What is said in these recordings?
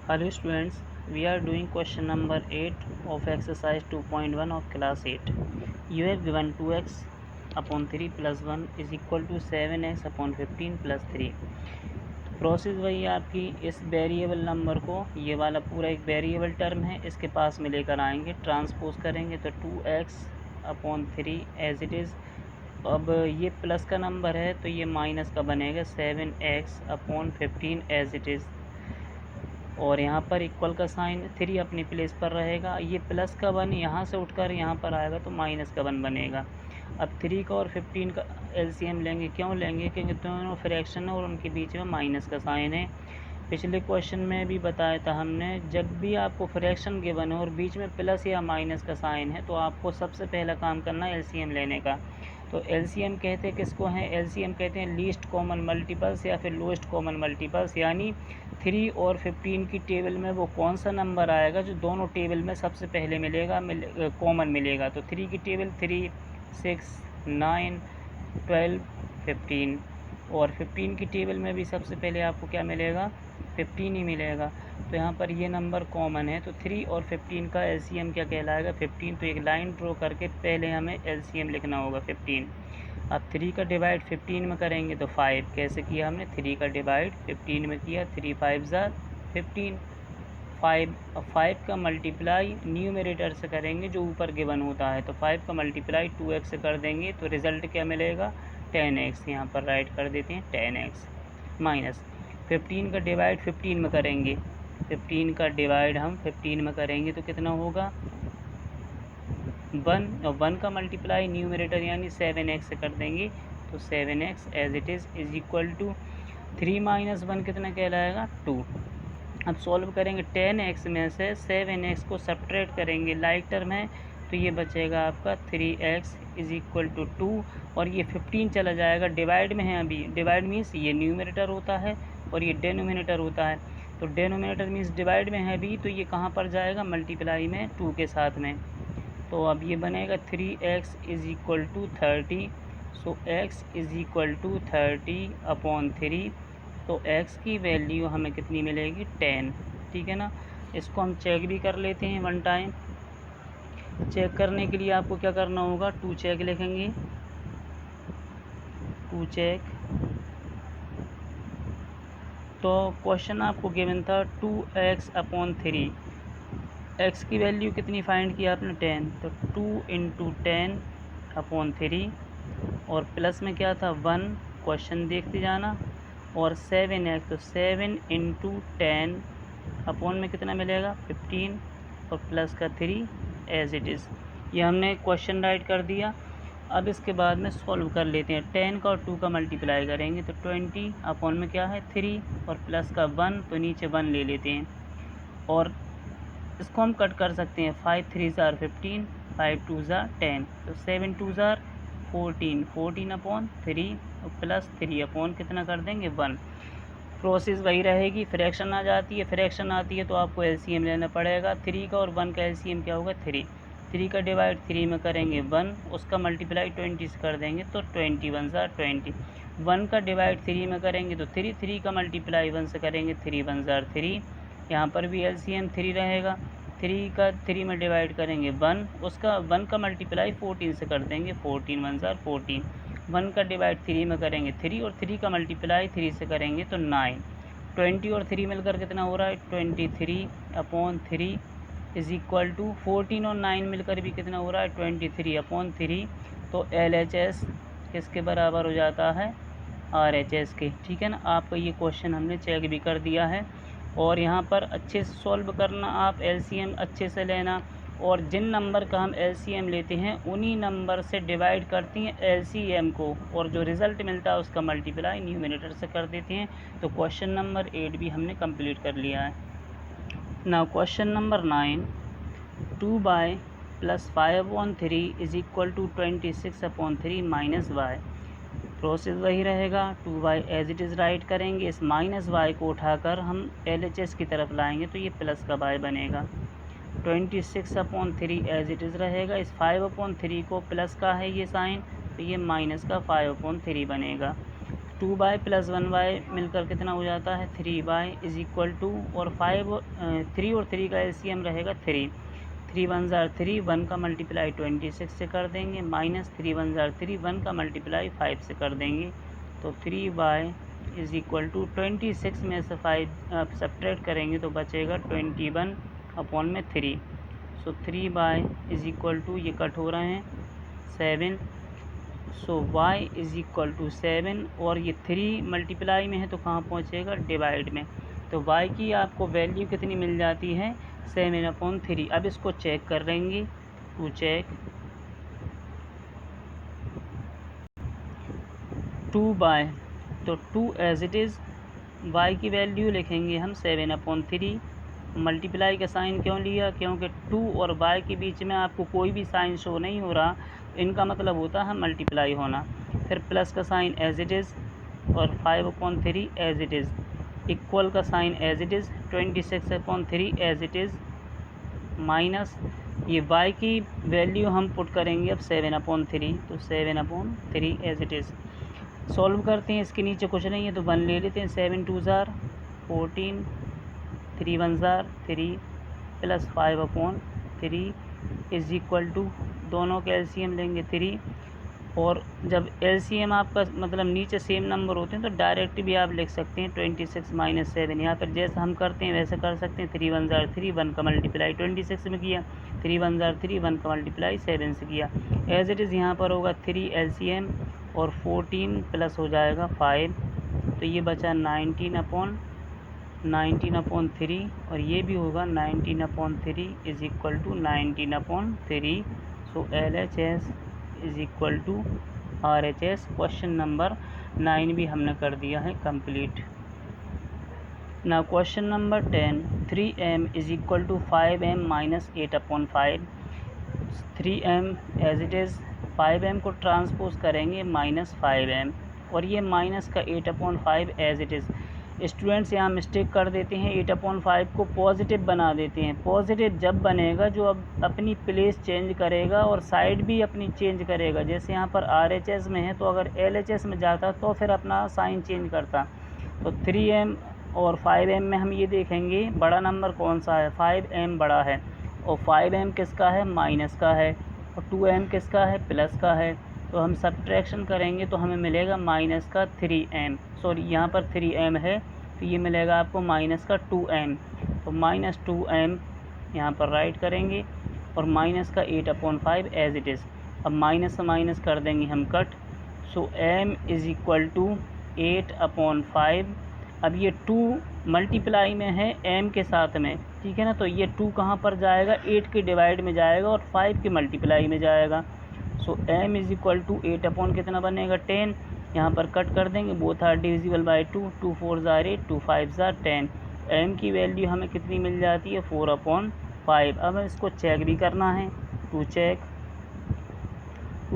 Hello students, we are doing question number 8 of exercise 2.1 of class 8. You have given 2x upon 3 plus 1 is equal to 7x upon 15 plus 3. Process वही आपकी इस variable number को, ये वाला पूरा एक variable term है, इसके पास में लेकर आएंगे, ट्रांसपोज करेंगे तो 2x upon 3 as it is. अब ये प्लस का नंबर है तो ये माइनस का बनेगा 7x upon 15 as it is. और यहाँ पर इक्वल का साइन 3 अपनी प्लेस पर रहेगा। ये प्लस का 1 यहाँ से उठकर यहाँ पर आएगा तो माइनस का 1 बनेगा। अब 3 का और 15 का एलसीएम लेंगे। क्यों लेंगे? क्योंकि दोनों फ्रैक्शन है और उनके बीच में माइनस का साइन है। पिछले क्वेश्चन में भी बताया था हमने, जब भी आपको फ्रैक्शन गिवन हो और बीच में प्लस या माइनस का साइन है तो आपको सबसे पहला काम करना है एलसीएम लेने का। तो एलसीएम कहते हैं किसको हैं? एलसीएम कहते हैं लीस्ट कॉमन मल्टीपल्स या फिर लोएस्ट कॉमन मल्टीपल्स, यानी 3 और 15 की टेबल में वो कौन सा नंबर आएगा जो दोनों टेबल में सबसे पहले मिलेगा, कॉमन मिलेगा। तो 3 की टेबल 3, 6, 9, 12, 15 और 15 की टेबल में भी सबसे पहले आपको क्या मिलेगा? 15 ही मिलेगा। तो यहाँ पर ये नंबर कॉमन है तो 3 और 15 का एलसीएम क्या कहलाएगा? 15। तो एक लाइन ड्रॉ करके पहले हमें एलसीएम लिखना होगा 15। अब 3 का डिवाइड 15 में करेंगे तो 5। कैसे किया हमने? 3 का डिवाइड 15 में किया, 3 5 ज़ा 15। 5 का मल्टीप्लाई न्यूमरेटर से करेंगे जो ऊपर गिवन होता है, तो 5 का मल्टीप्लाई 2x से कर देंगे तो रिज़ल्ट क्या मिलेगा? 10x। यहाँ पर राइट कर देते हैं 10x माइनस 15 का डिवाइड 15 में करेंगे। 15 का डिवाइड हम 15 में करेंगे तो कितना होगा? 1, और 1 का मल्टीप्लाई न्यूमरेटर यानी 7x से कर देंगे तो 7x as it is equal to 3 minus 1 कितना कहलाएगा? 2। अब सॉल्व करेंगे 10x में से 7x को सब्ट्रैक्ट करेंगे, लाइक टर्म है तो ये बचेगा आपका 3x इज़ इक्वल टू 2 और ये 15 चला जाएगा, डिवाइड में है अभी। डिवाइड मीन्स ये न्यूमरेटर होता है और ये डेनोमिनेटर होता है, तो डेनोमिनेटर मीन्स डिवाइड में है अभी, तो ये कहाँ पर जाएगा? मल्टीप्लाई में 2 के साथ में। तो अब ये बनेगा 3x is equal to 30। So x is equal to 30 upon 3। तो x की वैल्यू हमें कितनी मिलेगी? 10। ठीक है ना। इसको हम चेक भी कर लेते हैं वन टाइम। चेक करने के लिए आपको क्या करना होगा? 2 चेक लिखेंगे, 2 चेक। तो क्वेश्चन आपको गिवन था 2x अपॉन 3। x की वैल्यू कितनी फाइंड की आपने? 10। तो 2 इंटू 10 अपॉन 3 और प्लस में क्या था? 1। क्वेश्चन देखते जाना। और 7x तो 7 इंटू 10 अपॉन में कितना मिलेगा? 15 और प्लस का 3 एज इट इज़। ये हमने क्वेश्चन राइट कर दिया। अब इसके बाद में सॉल्व कर लेते हैं। 10 का और 2 का मल्टीप्लाई करेंगे तो 20 अपॉन में क्या है? 3 और प्लस का 1, तो नीचे 1 ले लेते हैं और इसको हम कट कर सकते हैं। 5 3 ज़ार 15, 5 2 ज़ार 10, तो 7 2 ज़ार 14, 14 अपॉन 3 और प्लस 3 अपॉन कितना कर देंगे? 1। प्रोसेस वही रहेगी। फ्रैक्शन आ जाती है, फ्रैक्शन आती है तो आपको एलसीएम लेना पड़ेगा। 3 का और 1 का एलसीएम क्या होगा? 3। 3 का डिवाइड 3 में करेंगे 1, उसका मल्टीप्लाई 20 से कर देंगे तो 21 ज़ार 20। 1 का डिवाइड 3 में करेंगे तो 3, 3 का मल्टीप्लाई 1 से करेंगे 3 1 ज़ार 3। यहाँ पर भी एलसीएम 3 रहेगा। 3 का 3 में डिवाइड करेंगे 1, उसका 1 का मल्टीप्लाई 14 से कर देंगे, 14 1 ज़ार 14। 1 का डिवाइड 3 में करेंगे 3 और 3 का मल्टीप्लाई 3 से करेंगे तो 9। 20 और 3 मिलकर कितना हो रहा है? 23 अपॉन 3 इज़ इक्वल टू 14 और 9 मिलकर भी कितना हो रहा है? 23 अपॉन 3। तो LHS किसके बराबर हो जाता है? RHS के। ठीक है ना। आपका ये क्वेश्चन हमने चेक भी कर दिया है और यहाँ पर अच्छे से सॉल्व करना, आप LCM अच्छे से लेना और जिन नंबर का हम LCM लेते हैं उन्हीं नंबर से डिवाइड करती हैं LCM को और जो रिज़ल्ट मिलता है उसका मल्टीप्लाई न्यूमरेटर से कर देते हैं। तो क्वेश्चन नंबर 8 भी हमने कंप्लीट कर लिया है। Now question number 9, 2 by plus 5/3 is equal to 26/3 minus y। Process वही रहेगा। 2y as it is right करेंगे, इस माइनस y को उठाकर हम LHS की तरफ लाएंगे तो ये प्लस का y बनेगा। 26/3 एज इट इज़ रहेगा। इस 5/3 को प्लस का है ये साइन तो ये माइनस का 5/3 बनेगा। 2y प्लस 1y मिलकर कितना हो जाता है 3y इज इक्वल टू, और 3 और 3 का एलसीएम रहेगा 3 1 ज़ार 3, 1 का मल्टीप्लाई 26 से कर देंगे, माइनस 3 1 ज़ार 3, 1 का मल्टीप्लाई 5 से कर देंगे। तो 3y इज़ इक्वल टू 26 में से 5 सब्ट्रैक्ट करेंगे तो बचेगा 21 अपॉन में 3। सो 3y इज़ इक्वल टू, ये कट हो रहे हैं 7, सो y इज़ इक्वल टू 7, और ये 3 मल्टीप्लाई में है तो कहाँ पहुँचेगा डिवाइड में। तो y की आपको वैल्यू कितनी मिल जाती है 7/3। अब इसको चेक कर लेंगे, टू चेक 2y, तो 2 एज इट इज़, y की वैल्यू लिखेंगे हम 7/3। मल्टीप्लाई का साइन क्यों लिया, क्योंकि 2 और y के बीच में आपको कोई भी साइन शो नहीं हो रहा, इनका मतलब होता है मल्टीप्लाई होना। फिर प्लस का साइन एज इट इज़, और 5/3 एज इट इज़, इक्वल का sign as it is, 26/3 as it is, minus ये y की वैल्यू हम पुट करेंगे अब 7/3, तो 7/3 एज इट इज़। सॉल्व करते हैं, इसके नीचे कुछ नहीं है तो 1 ले लेते हैं, 7 2 ज़ार 14, 3 1 ज़ार 3 प्लस 5/3 इज़ इक्वल टू, दोनों के एलसीएम लेंगे 3, और जब एलसीएम आपका मतलब नीचे सेम नंबर होते हैं तो डायरेक्ट भी आप लिख सकते हैं 26 माइनस 7। यहाँ पर जैसा हम करते हैं वैसे कर सकते हैं, 3 1 ज़ार 3, 1 का मल्टीप्लाई 26 में किया, 3 1 ज़ार 3, 1 का मल्टीप्लाई 7 से किया। एज इट इज़ यहाँ पर होगा 3 एलसीएम और 14 प्लस हो जाएगा 5, तो ये बचा 19/3, और ये भी होगा 19/3 is equal to 19/3। So LHS is equal to RHS। Question number 9 भी हमने कर दिया है complete. Now question number 10, 3m is equal to 5m minus 8/5। 3m as it is, 5m को ट्रांसपोज करेंगे माइनस 5m, और ये माइनस का 8/5 एज इट इज़। स्टूडेंट्स यहाँ मिस्टेक कर देते हैं, 8/5 को पॉजिटिव बना देते हैं। पॉजिटिव जब बनेगा जो अब अपनी प्लेस चेंज करेगा और साइड भी अपनी चेंज करेगा। जैसे यहाँ पर RHS में है तो अगर LHS में जाता तो फिर अपना साइन चेंज करता। तो 3m और 5m में हम ये देखेंगे बड़ा नंबर कौन सा है, 5m बड़ा है, और 5m किसका है, माइनस का है, और 2m किसका है, प्लस का है। तो हम सब्ट्रैक्शन करेंगे तो हमें मिलेगा माइनस का 3m, सॉरी यहाँ पर 3m है तो ये मिलेगा आपको माइनस का 2m, तो माइनस 2m यहाँ पर राइट करेंगे, और माइनस का 8/5 एज इट इज़। अब माइनस से माइनस कर देंगे हम cut, so m is equal to 8/5। अब ये 2 मल्टीप्लाई में है m के साथ में, ठीक है ना, तो ये 2 कहाँ पर जाएगा, 8 के डिवाइड में जाएगा और 5 के मल्टीप्लाई में जाएगा। So m is equal to 8 कितना बनेगा 10, यहाँ पर कट कर देंगे, बोथ आर डिविजिबल बाय 2, 2 4 ज़ार 8, 2 5 ज़ार 10। m की वैल्यू हमें कितनी मिल जाती है 4/5। अब इसको चेक भी करना है, टू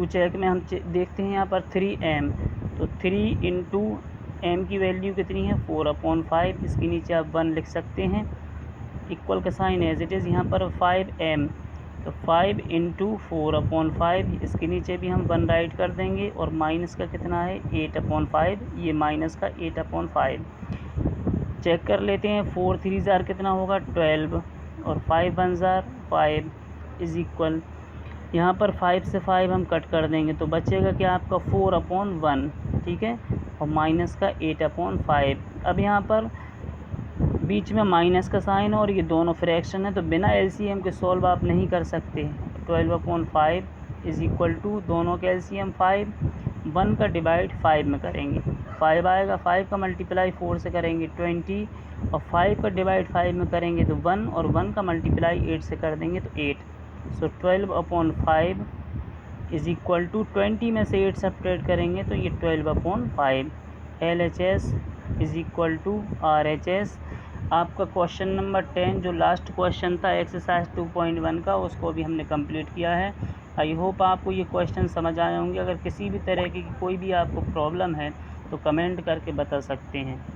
चेक में हम देखते हैं यहाँ पर 3m, तो 3 इंटू m की वैल्यू कितनी है 4/5, इसके नीचे आप 1 लिख सकते हैं, इक्वल का साइन एज इट इज़, यहाँ पर 5m, तो 5 इंटू 4/5, इसके नीचे भी हम 1 राइट कर देंगे, और माइनस का कितना है 8/5, ये माइनस का 8/5। चेक कर लेते हैं, 4 3 ज़ार कितना होगा 12, और 5 1 ज़ार 5 इज़ इक्वल, यहाँ पर 5 से 5 हम कट कर देंगे तो बचेगा क्या आपका 4/1, ठीक है, और माइनस का 8/5। अब यहाँ पर बीच में माइनस का साइन और ये दोनों फ्रैक्शन है तो बिना एलसीएम के सॉल्व आप नहीं कर सकते। 12/5 इज़ इक्वल टू, दोनों के एलसीएम 5, 1 का डिवाइड 5 में करेंगे 5 आएगा, 5 का मल्टीप्लाई 4 से करेंगे 20, और 5 का डिवाइड 5 में करेंगे तो 1, और 1 का मल्टीप्लाई 8 से कर देंगे तो 8। सो 12/5 इज़ इक्वल टू, 20 में से 8 सब्ट्रैक्ट करेंगे तो ये 12/5। LHS is equal to RHS। आपका क्वेश्चन नंबर 10 जो लास्ट क्वेश्चन था एक्सरसाइज 2.1 का, उसको भी हमने कंप्लीट किया है। आई होप आपको ये क्वेश्चन समझ आए होंगे। अगर किसी भी तरह की कोई भी आपको प्रॉब्लम है तो कमेंट करके बता सकते हैं।